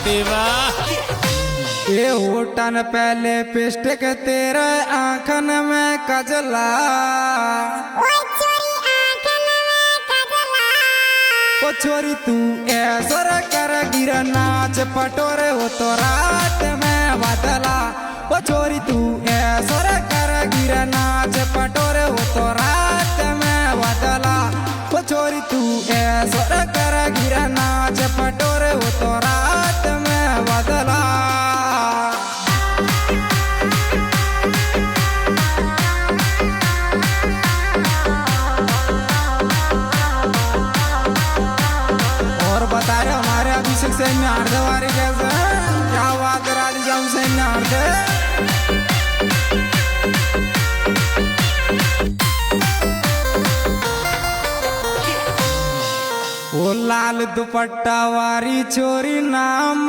देवा ये होटन पहले पिस्टिक तेरे आंखन में कजला ओ छोरी तू ऐसर कर गिरा नाच पटोरे हो तो रात में बदला ओ छोरी तू ऐसर कर गिरा नाच पटोरे हो तो रात में बदला ओ छोरी तू ऐसर कर गिरा नाच पटोरे हो तो रात में बदला बता रहे हमारे अभिषेक सैन्य हार्दे वारी कैसे क्या बात करा दी जाऊं सैन्य हार्दे वो लाल दुपट्टा वारी छोरी नाम